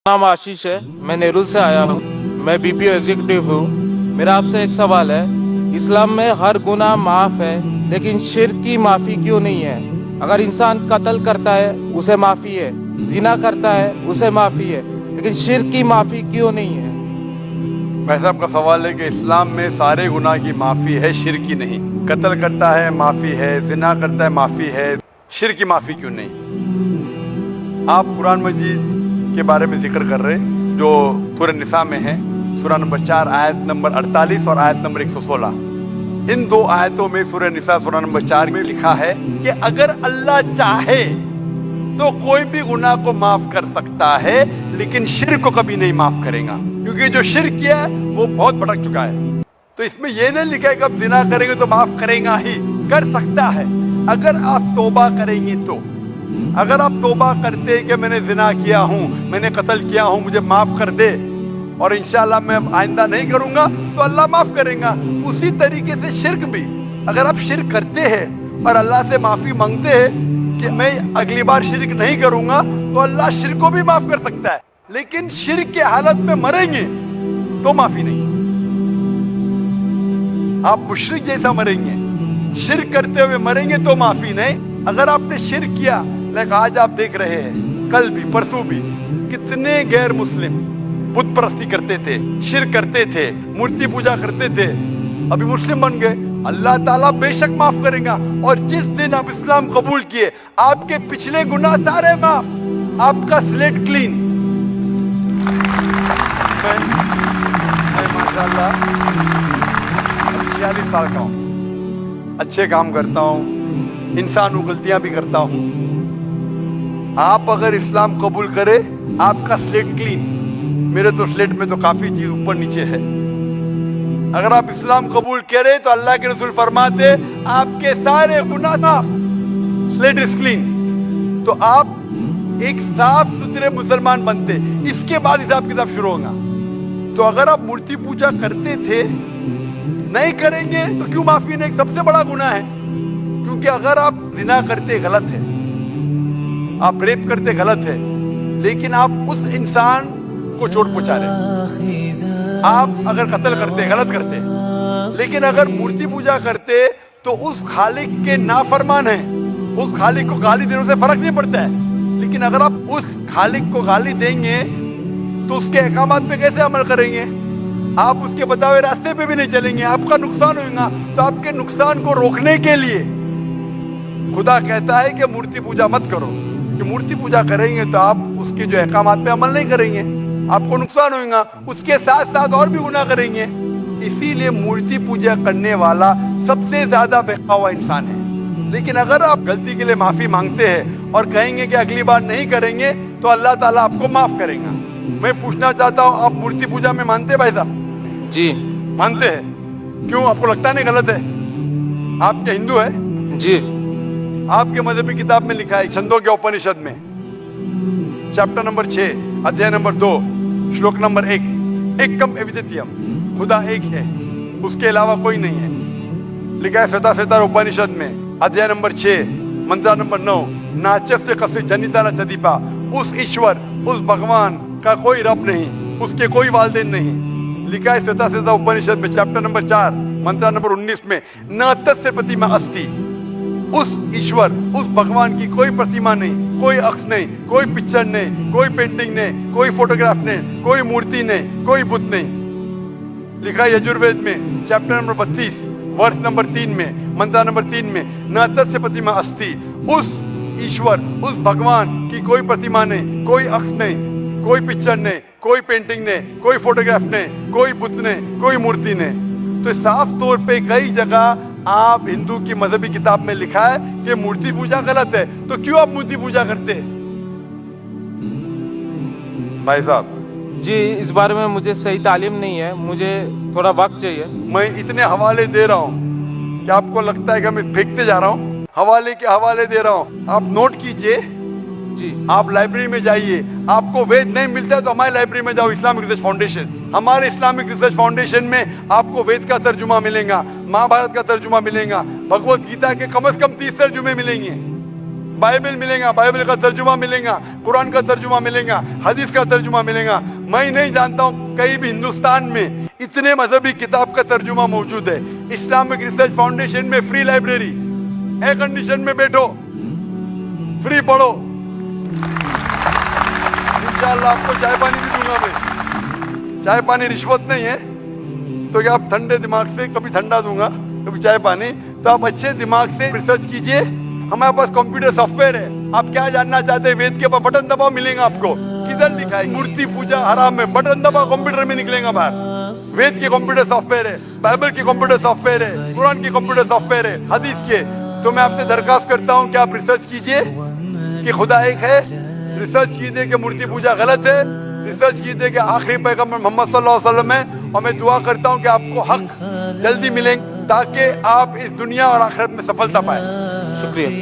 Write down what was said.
नाम आशीष है। मैं नेहरू से आया हूँ। मैं बीपीओ एग्जीक्यूटिव हूँ। मेरा आपसे एक सवाल है, इस्लाम में हर गुनाह माफ है, लेकिन शिर्क की माफी क्यों नहीं है? अगर इंसान कत्ल करता है उसे माफी है, जिना करता है उसे माफी है, लेकिन शिर्क की माफी क्यों नहीं है? भाई साहब का सवाल है कि इस्लाम में सारे गुनाह की माफ़ी है, शिर्क की नहीं। कत्ल करता है माफ़ी है, जिना करता है माफ़ी है, शिर्क की माफ़ी क्यों नहीं? आप कुरान मजीद के बारे में जिक्र कर रहे जो सूरह निसा में है, सूरह नंबर 4 आयत नंबर 48 और आयत नंबर 116। इन दो आयतों में सूरह निसा सूरह नंबर 4 में लिखा है कि अगर अल्लाह चाहे तो कोई भी गुनाह को माफ कर सकता है, लेकिन शिर्क को कभी नहीं माफ करेगा, क्योंकि जो शिर्क किया है वो बहुत भटक चुका है। तो इसमें यह नहीं लिखा है कि आप जिना करेंगे तो माफ करेगा ही, कर सकता है अगर आप तौबा करेंगे तो। अगर आप तौबा करते कि मैंने जिना किया हूं, मैंने कत्ल किया हूं, मुझे माफ कर दे और इंशाअल्लाह मैं आइंदा नहीं करूंगा, तो अल्लाह माफ करेगा। उसी तरीके से शिर्क भी, अगर आप शिर्क करते हैं और अल्लाह से माफी मांगते हैं कि मैं अगली बार शिर्क नहीं करूंगा, तो अल्लाह शिर्क को भी माफ कर सकता है। लेकिन शिर्क के हालत में मरेंगे तो माफी नहीं। आप मुशरिक जैसा मरेंगे, शिर्क करते हुए मरेंगे तो माफी नहीं। अगर आपने शिर्क किया, लाइक आज आप देख रहे हैं, कल भी परसों भी कितने गैर मुस्लिम बुत परस्ती करते थे, शिर्क करते थे, मूर्ति पूजा करते थे, अभी मुस्लिम बन गए। अल्लाह ताला बेशक माफ करेगा। और जिस दिन आप इस्लाम कबूल किए, आपके पिछले गुनाह सारे माफ, आपका स्लेट क्लीन। मैं माशाल्लाह 46 साल का हूँ, अच्छे काम करता हूँ, इंसान हूँ, गलतियां भी करता हूँ। आप अगर इस्लाम कबूल करे, आपका स्लेट क्लीन। मेरे तो स्लेट में तो काफी चीज ऊपर नीचे है। अगर आप इस्लाम कबूल करे तो अल्लाह के रसूल फरमाते आपके सारे गुनाह माफ, स्लेट इज क्लीन। तो आप एक साफ सुथरे मुसलमान बनते, इसके बाद हिसाब किताब शुरू होगा। तो अगर आप मूर्ति पूजा करते थे, नहीं करेंगे तो क्यों माफी नहीं? सबसे बड़ा गुनाह है, क्योंकि अगर आप जिना करते गलत है, आप रेप करते गलत है, लेकिन आप उस इंसान को चोट पहुंचा रहे। आप अगर कत्ल करते गलत करते, लेकिन अगर मूर्ति पूजा करते तो उस खालिक के नाफरमान है, उस खालिक को गाली देने से फर्क नहीं पड़ता है। लेकिन अगर आप उस खालिक को गाली देंगे तो उसके अहकामात पे कैसे अमल करेंगे? आप उसके बताए रास्ते पे भी नहीं चलेंगे, आपका नुकसान होगा। तो आपके नुकसान को रोकने के लिए खुदा कहता है कि मूर्ति पूजा मत करो, कि मूर्ति पूजा करेंगे तो आप उसके जो अहकामात पे अमल नहीं करेंगे, आपको नुकसान होगा, उसके साथ साथ और भी गुनाह करेंगे। इसीलिए मूर्ति पूजा करने वाला सबसे ज्यादा बहका हुआ इंसान है। लेकिन अगर आप गलती के लिए माफी मांगते हैं और कहेंगे कि अगली बार नहीं करेंगे, तो अल्लाह ताला आपको माफ करेगा। मैं पूछना चाहता हूँ, आप मूर्ति पूजा में मानते हैं भाई साहब? जी मानते हैं। क्यों, आपको लगता नहीं गलत है? आप क्या हिंदू है? जी। आपके मजहबी किताब में लिखा है, छंदोग्य उपनिषद में चैप्टर नंबर 6 अध्याय नंबर 2 श्लोक नंबर 1, एकम अद्वितीयम, खुदा एक है, उसके अलावा कोई नहीं है। लिखा है श्वेताश्वेतर उपनिषद में अध्याय नंबर 6 मंत्र नंबर 9, नाचस्य कस्य जनिता न चदीपा, उस ईश्वर, उस भगवान का कोई रब नहीं, उसके कोई वालदेन नहीं। लिखा है श्वेताश्वेतर उपनिषद में चैप्टर नंबर 4 मंत्र नंबर 19 में, न तस्य प्रतिमा अस्ति, उस ईश्वर, उस भगवान की कोई प्रतिमा नहीं, कोई अक्ष नहीं, कोई पिक्चर नहीं, कोई पेंटिंग नहीं, कोई फोटोग्राफ नहीं, कोई मूर्ति नहीं, कोई बुत नहीं। लिखा है यजुर्वेद में चैप्टर नंबर 32 वर्ष नंबर 3 में मंत्र नंबर 3 में, न तस्य प्रतिमा अस्ति, उस ईश्वर, उस भगवान की कोई प्रतिमा नहीं, कोई अक्ष नहीं, कोई पिक्चर नहीं, कोई पेंटिंग नहीं, कोई फोटोग्राफ नहीं, कोई बुत नहीं, कोई मूर्ति नहीं। तो साफ तौर पे कई जगह आप हिंदू की मजहबी किताब में लिखा है कि मूर्ति पूजा गलत है, तो क्यों आप मूर्ति पूजा करते हैं भाई साहब? जी, इस बारे में मुझे सही तालीम नहीं है, मुझे थोड़ा वक्त चाहिए। मैं इतने हवाले दे रहा हूँ कि आपको लगता है कि मैं फेंकते जा रहा हूँ, हवाले के हवाले दे रहा हूँ। आप नोट कीजिए, जी। आप लाइब्रेरी में जाइए, आपको वेद नहीं मिलता है तो हमारी लाइब्रेरी में जाओ, इस्लामिक रिसर्च फाउंडेशन। हमारे इस्लामिक रिसर्च फाउंडेशन में आपको वेद का तर्जुमा मिलेगा, महाभारत का तर्जुमा मिलेगा, भगवत गीता के कम से कम 30 तर्जुमे मिलेंगे। बाइबल मिलेगा, बाइबल का तर्जुमा मिलेगा, कुरान का तर्जुमा मिलेगा, हदीस का तर्जुमा मिलेगा। मैं नहीं जानता हूँ कहीं भी हिंदुस्तान में इतने मजहबी किताब का तर्जुमा मौजूद है। इस्लामिक रिसर्च फाउंडेशन में फ्री लाइब्रेरी, एयर कंडीशन में बैठो, फ्री पढ़ो। इंशाअल्लाह आपको चाय पानी भी दूंगा मैं। चाय पानी रिश्वत नहीं है, तो क्या आप ठंडे दिमाग से, कभी ठंडा दूंगा कभी चाय पानी, तो आप अच्छे दिमाग से रिसर्च कीजिए। हमारे पास कंप्यूटर सॉफ्टवेयर है, आप क्या जानना चाहते हैं वेद के ऊपर बटन दबाओ, मिलेगा आपको। किधर लिखा है मूर्ति पूजा हराम है, बटन दबाओ कंप्यूटर में निकलेगा बाहर। वेद के कंप्यूटर सॉफ्टवेयर है, बाइबल के कंप्यूटर सॉफ्टवेयर है, कुरान के कंप्यूटर सॉफ्टवेयर है, हदीस के। तो मैं आपसे दरखास्त करता हूँ कि आप रिसर्च कीजिए कि खुदा एक है, रिसर्च कीजिए कि मूर्ति पूजा गलत है, रिसर्च कीजिए कि आखिरी पैगंबर मोहम्मद सल्लल्लाहु अलैहि वसल्लम है। और मैं दुआ करता हूँ कि आपको हक जल्दी मिलेंगे ताकि आप इस दुनिया और आखिरत में सफलता पाए। शुक्रिया।